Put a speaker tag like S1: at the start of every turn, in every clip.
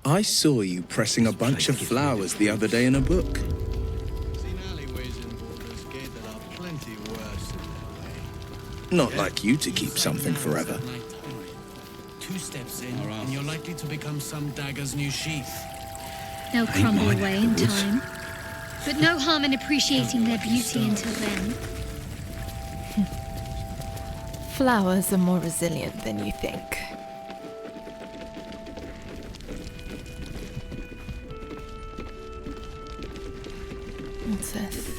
S1: I saw you pressing a bunch of flowers the other day in a book.
S2: Seen alleyways in Baldur's Gate that are plenty worse in their way.
S1: Not like you to keep something forever.
S2: 2 steps in, and you're likely to become some dagger's new sheath.
S3: They'll crumble away in time. But no harm in appreciating their beauty until then.
S4: Flowers are more resilient than you think. What's this?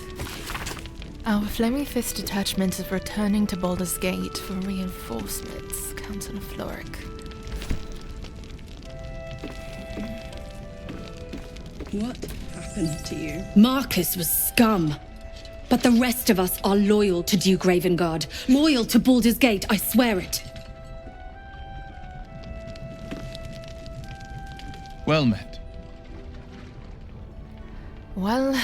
S4: Our Flaming Fist detachment is returning to Baldur's Gate for reinforcements. Council of Floric.
S5: What happened to you? Marcus was scum. But the rest of us are loyal to Duke Ravengard. Loyal to Baldur's Gate, I swear it.
S6: Well met.
S4: Well,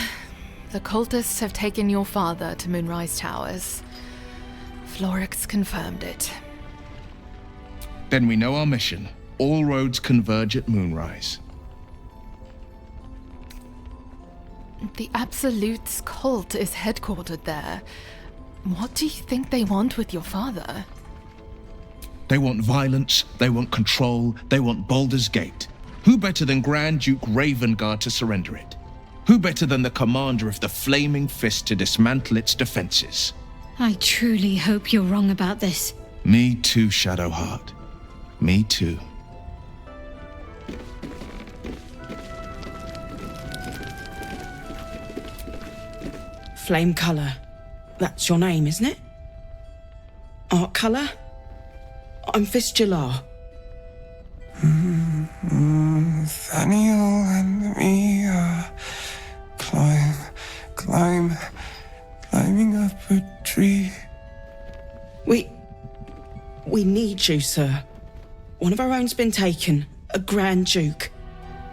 S4: the cultists have taken your father to Moonrise Towers. Florix confirmed it.
S6: Then we know our mission. All roads converge at Moonrise.
S4: The Absolute's cult is headquartered there. What do you think they want with your father?
S6: They want violence, they want control, they want Baldur's Gate. Who better than Grand Duke Ravengard to surrender it? Who better than the commander of the Flaming Fist to dismantle its defenses?
S3: I truly hope you're wrong about this.
S6: Me too, Shadowheart. Me too.
S7: Flame Cullagh. That's your name, isn't it? Art Cullagh? I'm Fistula.
S8: Thaniel and me are climbing up a tree.
S7: We need you, sir. One of our own's been taken, a Grand Duke.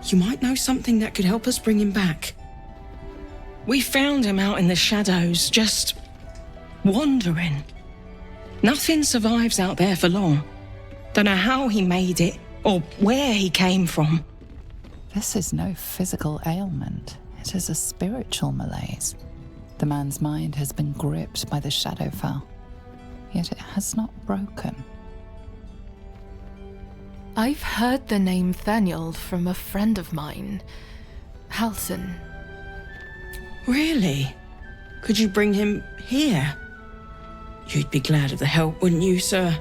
S7: You might know something that could help us bring him back. We found him out in the shadows, just wandering. Nothing survives out there for long. Don't know how he made it, or where he came from.
S9: This is no physical ailment. It is a spiritual malaise. The man's mind has been gripped by the Shadowfell, yet it has not broken.
S4: I've heard the name Thaniel from a friend of mine, Halson.
S7: Really? Could you bring him here? You'd be glad of the help, wouldn't you, sir?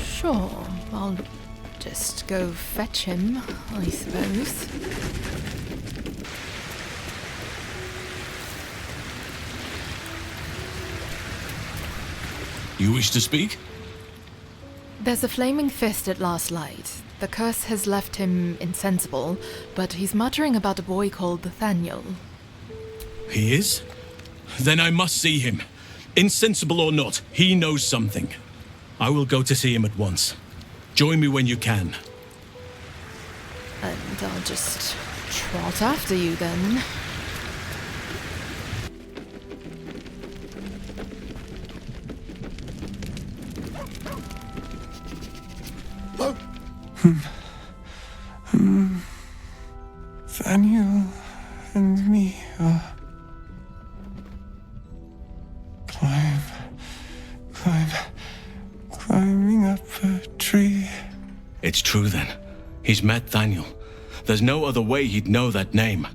S4: Sure, I'll just go fetch him, I suppose.
S10: You wish to speak?
S4: There's a Flaming Fist at last light. The curse has left him insensible, but he's muttering about a boy called Thaniel.
S10: He is? Then I must see him. Insensible or not, he knows something. I will go to see him at once. Join me when you can.
S4: And I'll just trot after you then.
S8: Thaniel and me are climbing up a tree.
S10: It's true then. He's met Thaniel. There's no other way he'd know that name.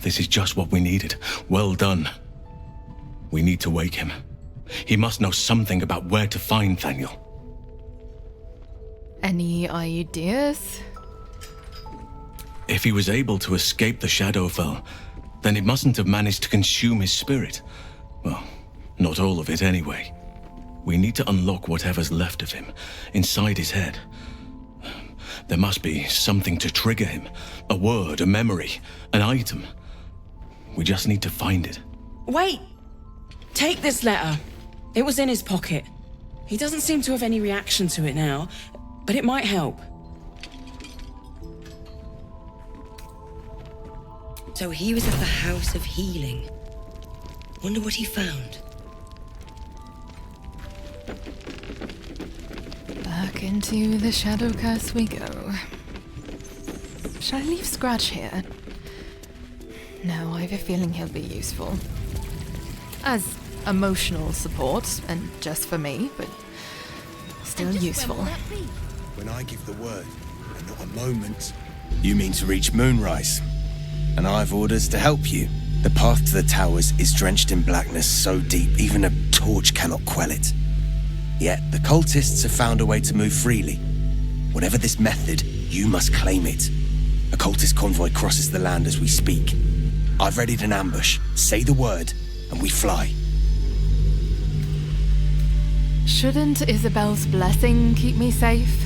S10: This is just what we needed. Well done. We need to wake him. He must know something about where to find Thaniel.
S4: Any ideas?
S10: If he was able to escape the Shadowfell, then it mustn't have managed to consume his spirit. Well, not all of it anyway. We need to unlock whatever's left of him, inside his head. There must be something to trigger him. A word, a memory, an item. We just need to find it.
S7: Wait! Take this letter. It was in his pocket. He doesn't seem to have any reaction to it now, but it might help.
S11: So he was at the House of Healing. Wonder what he found.
S4: Back into the Shadow Curse we go. Should I leave Scratch here? No, I have a feeling he'll be useful. As emotional support, and just for me, but still useful.
S12: When I give the word, and not a moment, you mean to reach Moonrise. And I've orders to help you. The path to the towers is drenched in blackness so deep, even a torch cannot quell it. Yet, the cultists have found a way to move freely. Whatever this method, you must claim it. A cultist convoy crosses the land as we speak. I've readied an ambush. Say the word, and we fly.
S4: Shouldn't Isabel's blessing keep me safe?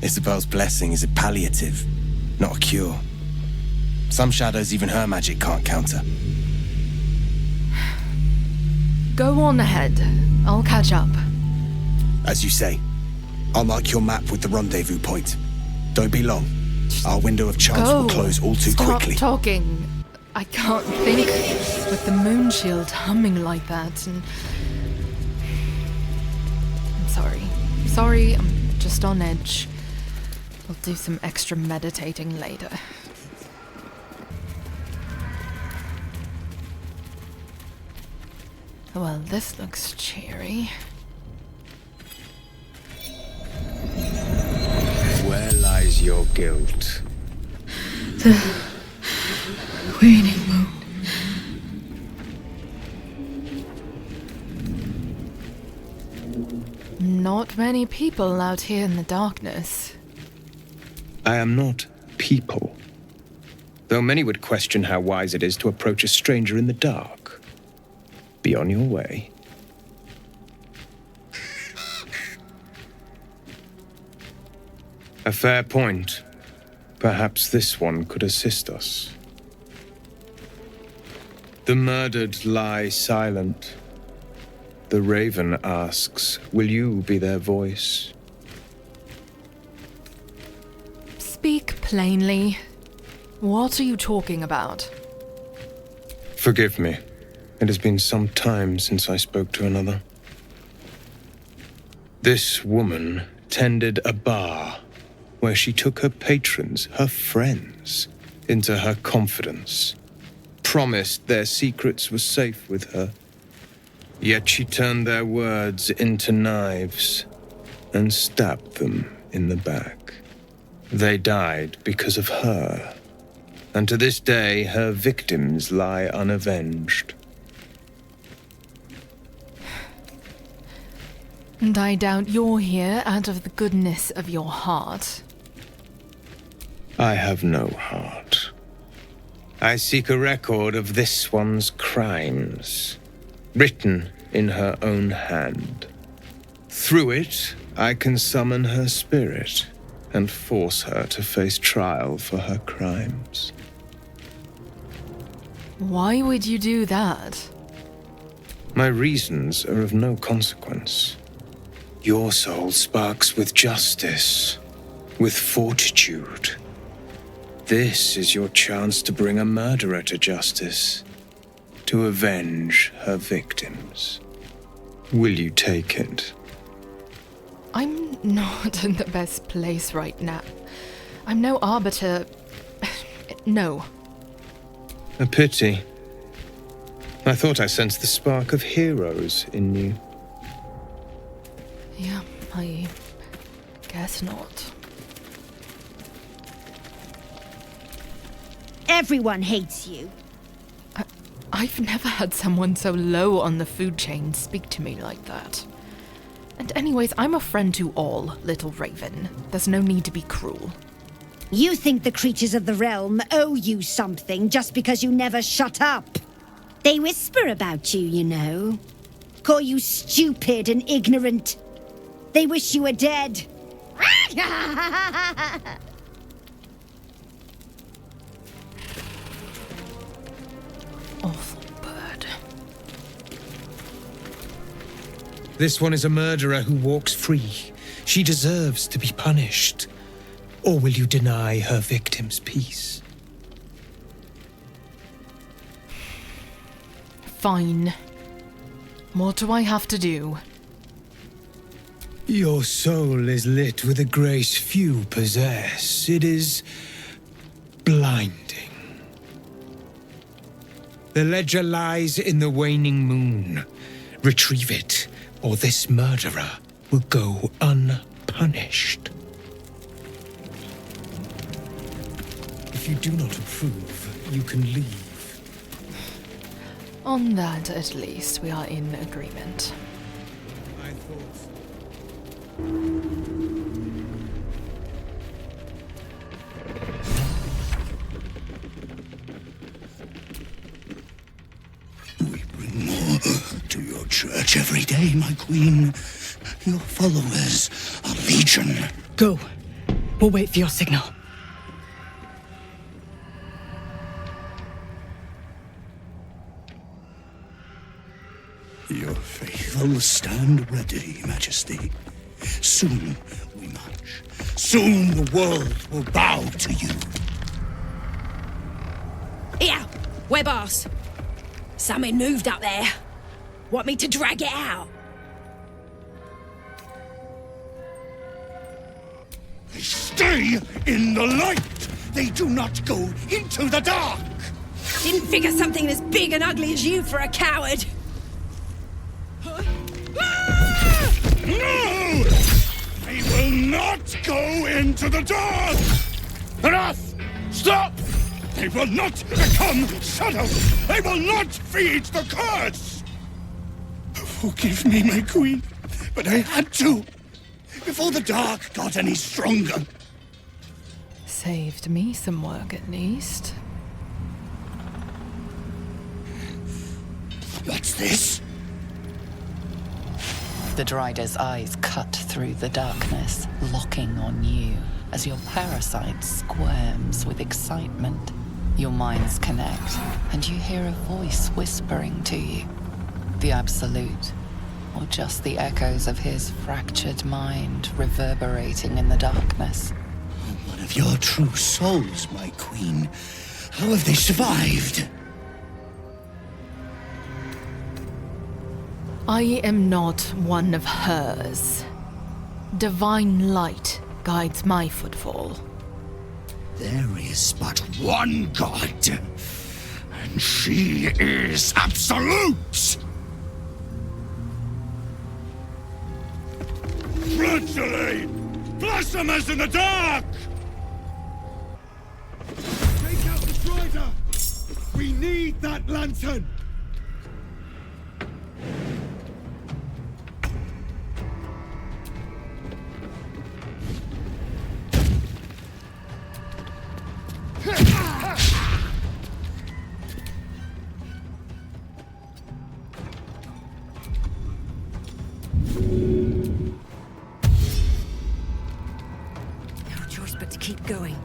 S12: Isabel's blessing is a palliative, not a cure. Some shadows even her magic can't counter.
S4: Go on ahead. I'll catch up.
S12: As you say, I'll mark your map with the rendezvous point. Don't be long. Our window of chance will close all too quickly.
S4: Stop talking. I can't think with the moon shield humming like that, and... I'm sorry. Sorry, I'm just on edge. I'll do some extra meditating later. Well, this looks cheery.
S13: Where lies your guilt?
S14: The waning moon.
S4: Not many people out here in the darkness.
S13: I am not people. Though many would question how wise it is to approach a stranger in the dark. Be on your way. A fair point. Perhaps this one could assist us. The murdered lie silent. The raven asks, will you be their voice?
S4: Speak plainly. What are you talking about?
S13: Forgive me. It has been some time since I spoke to another. This woman tended a bar where she took her patrons, her friends, into her confidence, promised their secrets were safe with her. Yet she turned their words into knives and stabbed them in the back. They died because of her, and to this day her victims lie unavenged.
S4: And I doubt you're here out of the goodness of your heart.
S13: I have no heart. I seek a record of this one's crimes, written in her own hand. Through it, I can summon her spirit and force her to face trial for her crimes.
S4: Why would you do that?
S13: My reasons are of no consequence. Your soul sparks with justice, with fortitude. This is your chance to bring a murderer to justice, to avenge her victims. Will you take it?
S4: I'm not in the best place right now. I'm no arbiter. No.
S13: A pity. I thought I sensed the spark of heroes in you.
S4: Yeah, I guess not.
S15: Everyone hates you.
S4: I've never had someone so low on the food chain speak to me like that. And anyways, I'm a friend to all, little raven. There's no need to be cruel.
S15: You think the creatures of the realm owe you something just because you never shut up. They whisper about you, you know. Call you stupid and ignorant. They wish you were dead.
S4: Awful bird.
S16: This one is a murderer who walks free. She deserves to be punished. Or will you deny her victims peace?
S4: Fine. What do I have to do?
S16: Your soul is lit with a grace few possess. It is blinding. The ledger lies in the waning moon. Retrieve it, or this murderer will go unpunished. If you do not approve, you can leave.
S4: On that, at least, we are in agreement.
S16: I thought so.
S14: We bring more to your church every day, my queen. Your followers are legion.
S7: Go. We'll wait for your signal.
S14: Your faithful stand ready, Majesty. Soon we march. Soon the world will bow to you.
S17: Here, we're boss. Something moved up there. Want me to drag it out?
S14: They stay in the light. They do not go into the dark.
S17: Didn't figure something as big and ugly as you for a coward.
S14: No! They will not go into the dark! Enough! Stop! They will not become shadows! They will not feed the curse! Forgive me, my queen, but I had to. Before the dark got any stronger.
S4: Saved me some work, at least.
S14: What's this?
S9: The Drider's eyes cut through the darkness, locking on you as your parasite squirms with excitement. Your minds connect, and you hear a voice whispering to you. The Absolute, or just the echoes of his fractured mind reverberating in the darkness.
S14: One of your true souls, my queen. How have they survived?
S4: I am not one of hers. Divine light guides my footfall.
S14: There is but one god, and she is absolute! Brutally! Blasphemous in the dark!
S2: Take out the Drider! We need that lantern!
S17: No choice but to keep going.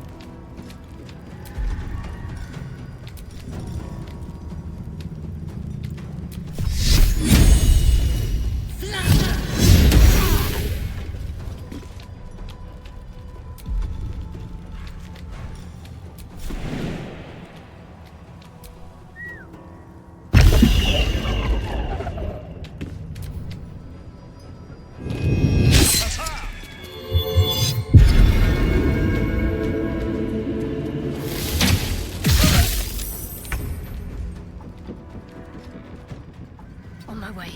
S17: On my way.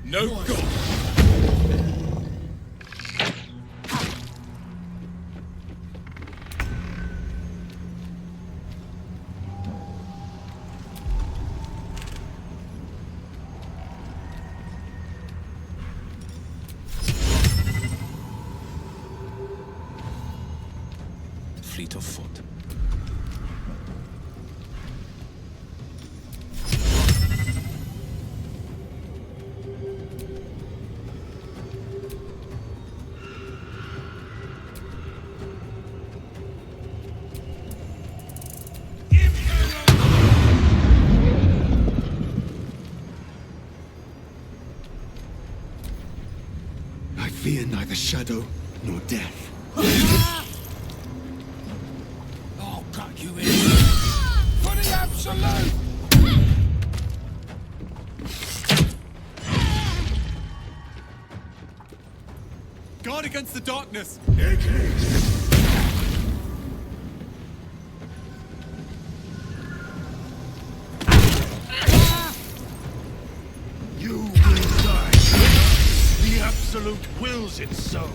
S2: No god!
S6: Fleet of foot.
S14: neither shadow nor death.
S2: I'll cut you in. For the absolute!
S18: Guard against the darkness!
S14: You will die. The Absolute wills it so.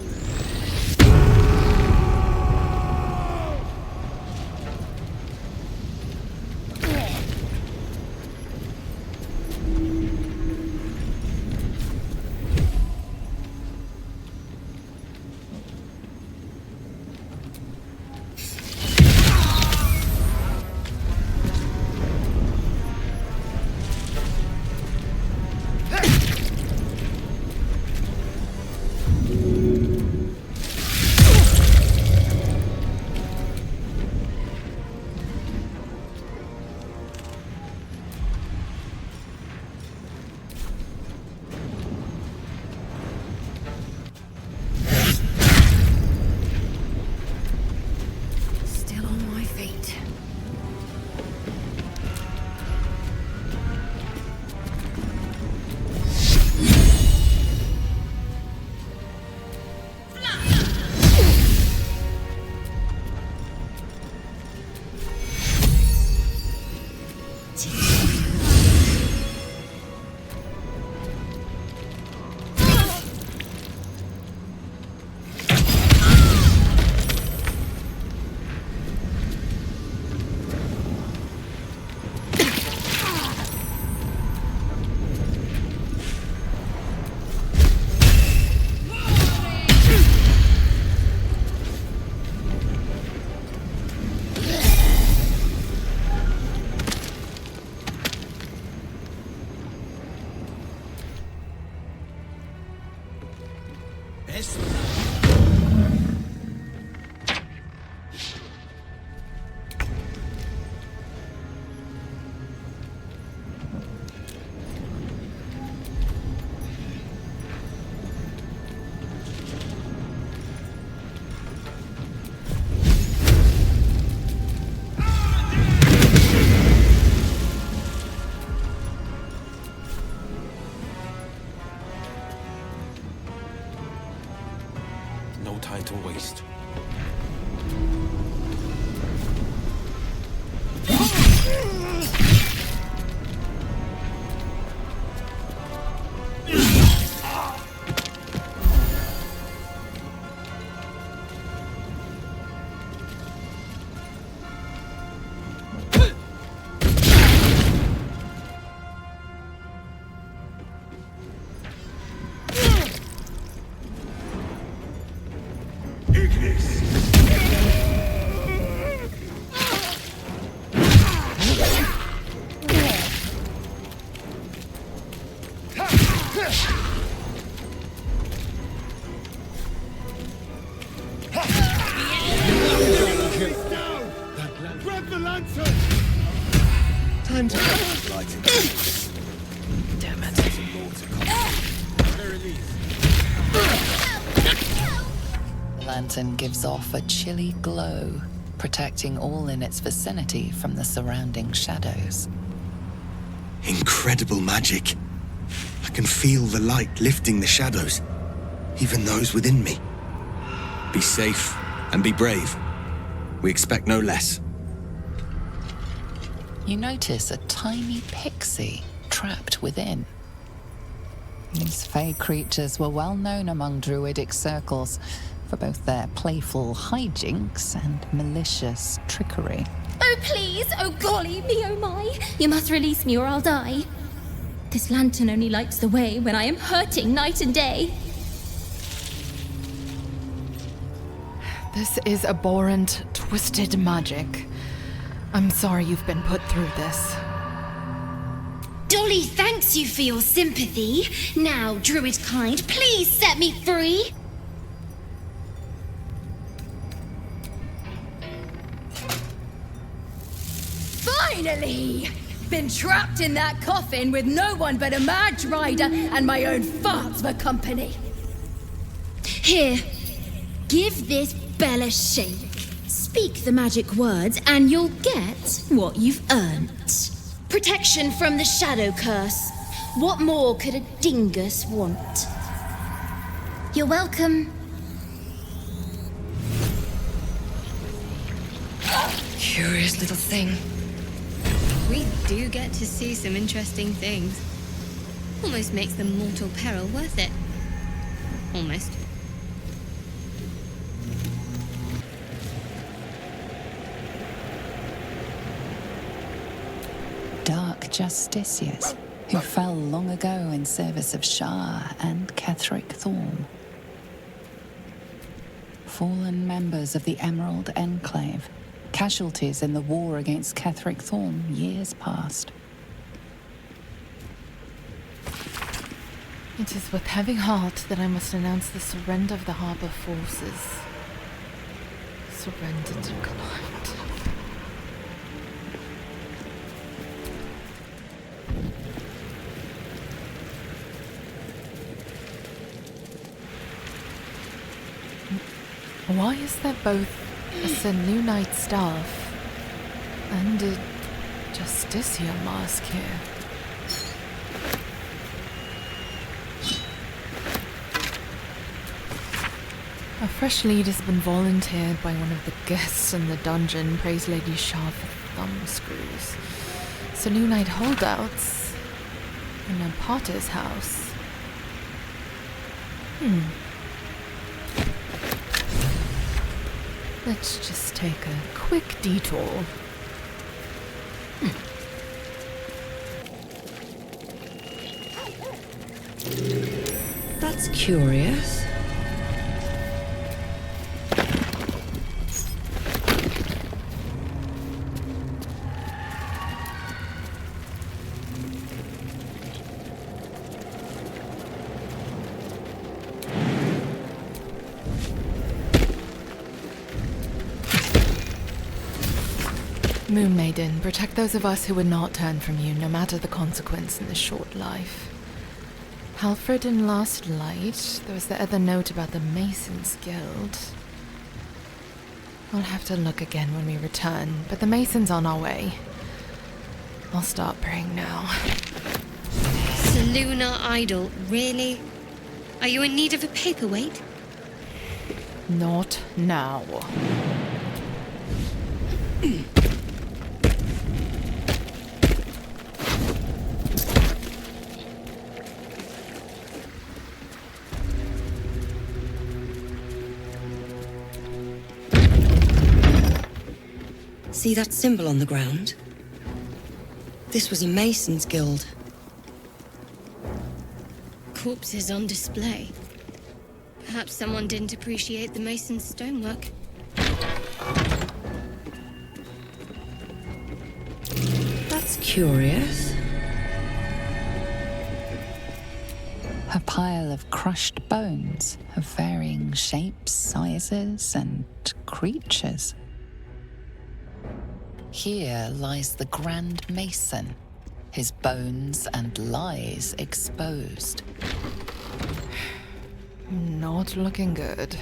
S12: No time to waste.
S14: Grab the lantern!
S12: Time to light it.
S4: Damn it.
S9: The lantern gives off a chilly glow, protecting all in its vicinity from the surrounding shadows.
S12: Incredible magic. I can feel the light lifting the shadows, even those within me. Be safe and be brave. We expect no less.
S9: You notice a tiny pixie trapped within. These fey creatures were well known among druidic circles for both their playful hijinks and malicious trickery.
S19: Oh, please! Oh, golly me, oh my! You must release me or I'll die. This lantern only lights the way when I am hurting night and day.
S4: This is abhorrent, twisted magic. I'm sorry you've been put through this.
S15: Dolly thanks you for your sympathy. Now, druid kind, please set me free.
S17: Finally! Been trapped in that coffin with no one but a mad rider and my own farts for company.
S19: Here, give this bell a shake. Speak the magic words and you'll get what you've earned. Protection from the shadow curse. What more could a dingus want? You're welcome.
S11: Curious little thing.
S3: We do get to see some interesting things. Almost makes the mortal peril worth it. Almost.
S9: Dark justiciars who fell long ago in service of Shah and Ketheric Thorm. Fallen members of the Emerald Enclave, casualties in the war against Ketheric Thorm years past.
S4: It is with heavy heart that I must announce the surrender of the Harbour forces. Surrender declined. Why is there both a Selûnite staff and a Justiciar mask here? A fresh lead has been volunteered by one of the guests in the dungeon. Praise Lady Shah for thumbscrews. Selûnite holdouts in a potter's house. Let's just take a quick detour.
S11: That's curious.
S4: Moon Maiden, protect those of us who would not turn from you, no matter the consequence in this short life. Halfred in Last Light, there was the other note about the Masons Guild. I'll have to look again when we return, but the Masons on our way. I'll start praying now.
S3: Selûna idol, really? Are you in need of a paperweight?
S4: Not now.
S11: See that symbol on the ground? This was a Mason's Guild.
S3: Corpses on display. Perhaps someone didn't appreciate the mason's stonework.
S11: That's curious.
S9: A pile of crushed bones of varying shapes, sizes, and creatures. Here lies the Grand Mason, his bones and lies exposed.
S4: Not looking good.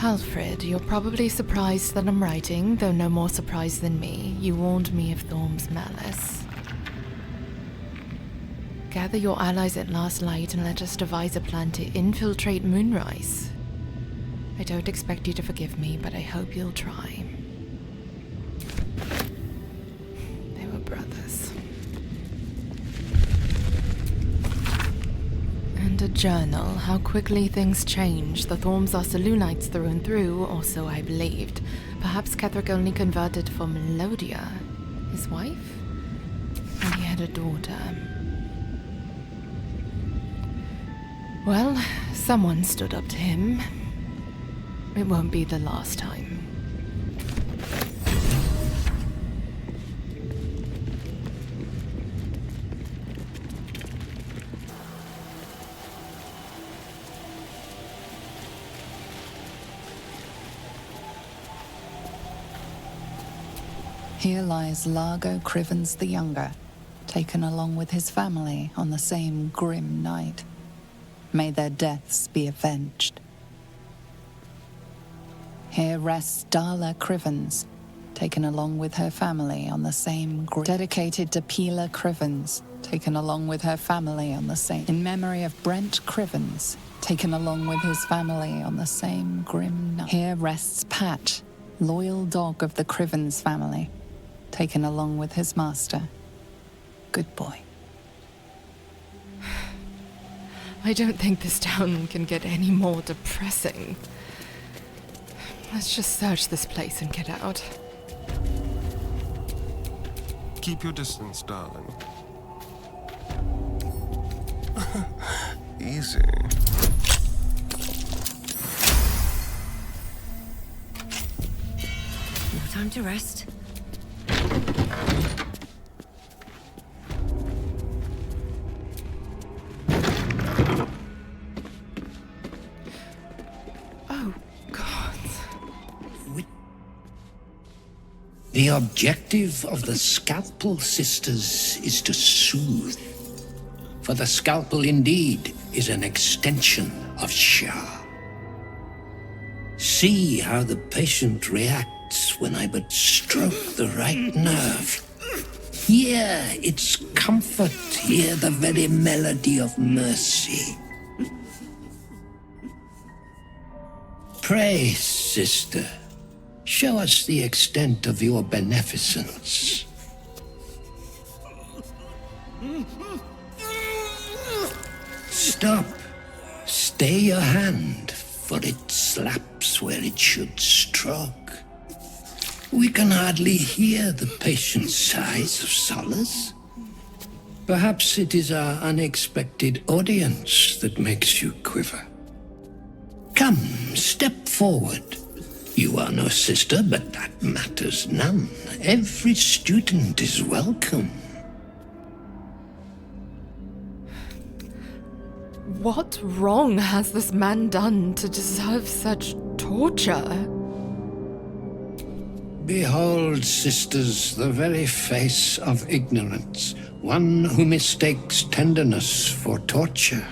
S4: Alfred, you're probably surprised that I'm writing, though no more surprised than me. You warned me of Thorm's malice. Gather your allies at Last Light and let us devise a plan to infiltrate Moonrise. I don't expect you to forgive me, but I hope you'll try. They were brothers. And a journal. How quickly things change. The Thorms are Selûnites through and through, or so I believed. Perhaps Ketheric only converted for Melodia, his wife? And he had a daughter. Well, someone stood up to him. It won't be the last time.
S9: Here lies Largo Crivens the Younger, taken along with his family on the same grim night. May their deaths be avenged. Here rests Darla Crivens, taken along with her family on the same dedicated to Pila Crivens, taken along with her family on the same, in memory of Brent Crivens, taken along with his family on the same grim night. Here rests Pat, loyal dog of the Crivens family, taken along with his master. Good boy.
S4: I don't think this town can get any more depressing. Let's just search this place and get out.
S8: Keep your distance, darling. Easy.
S11: No time to rest.
S4: Oh, God.
S20: The objective of the Scalpel Sisters is to soothe. For the scalpel indeed is an extension of Shah. See how the patient reacts when I but stroke the right nerve. Hear its comfort, hear the very melody of mercy. Pray, sister, show us the extent of your beneficence. Stop. Stay your hand, for it slaps where it should stroke. We can hardly hear the patient's sighs of solace. Perhaps it is our unexpected audience that makes you quiver. Come, step forward. You are no sister, but that matters none. Every student is welcome.
S4: What wrong has this man done to deserve such torture?
S20: Behold, sisters, the very face of ignorance, one who mistakes tenderness for torture.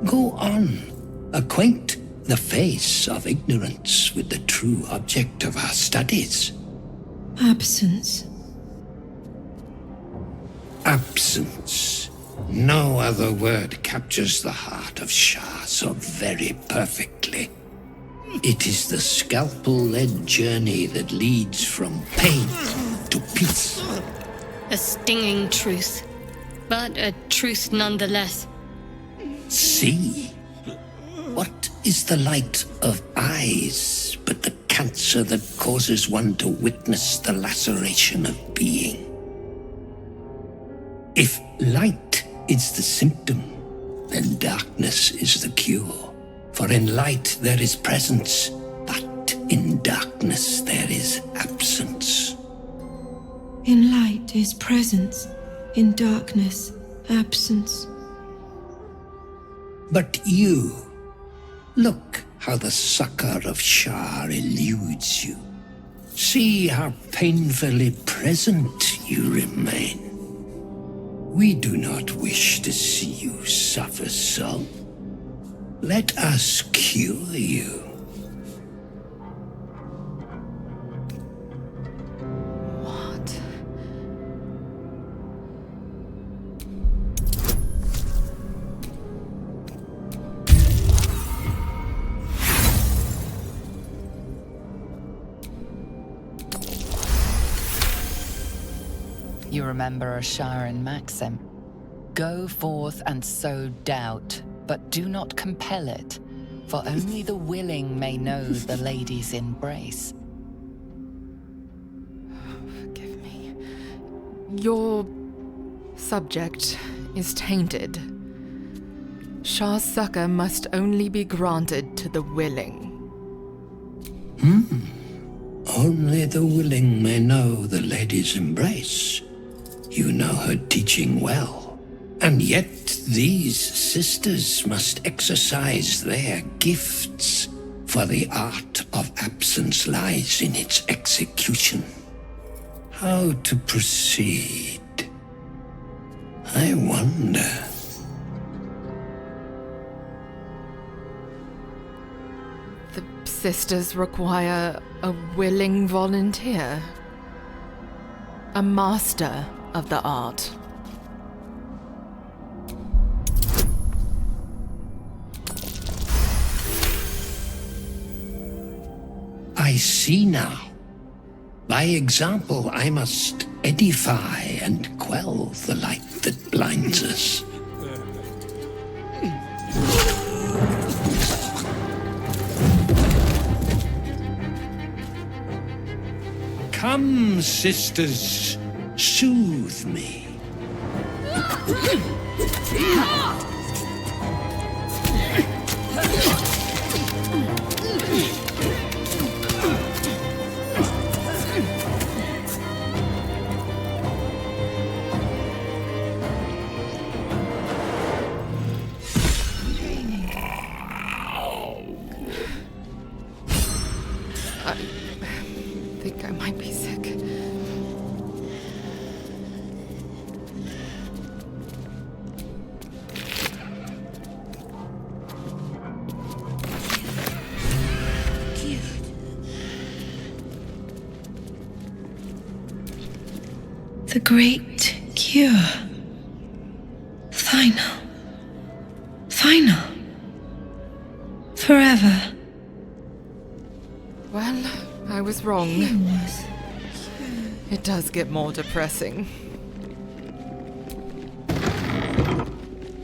S20: Go on, acquaint the face of ignorance with the true object of our studies.
S5: Absence.
S20: Absence. No other word captures the heart of Shah so very perfectly. It is the scalpel-led journey that leads from pain to peace.
S3: A stinging truth, but a truth nonetheless.
S20: See? What is the light of eyes but the cancer that causes one to witness the laceration of being? If light is the symptom, then darkness is the cure. For in light there is presence, but in darkness there is absence.
S5: In light is presence, in darkness, absence.
S20: But you, look how the succor of Shah eludes you. See how painfully present you remain. We do not wish to see you suffer so. Let us cure you.
S4: What?
S9: You remember Asharan maxim. Go forth and sow doubt, but do not compel it, for only the willing may know the lady's embrace.
S4: Forgive me. Your subject is tainted. Shah's succor must only be granted to the willing.
S20: Only the willing may know the lady's embrace. You know her teaching well. And yet these sisters must exercise their gifts, for the art of absence lies in its execution. How to proceed? I wonder.
S4: The sisters require a willing volunteer. A master of the art.
S20: I see now. By example, I must edify and quell the light that blinds us. Come, sisters, soothe me.
S4: I think I might be sick.
S7: The great cure. Final. Final. Forever.
S4: Well, I was wrong. It does get more depressing.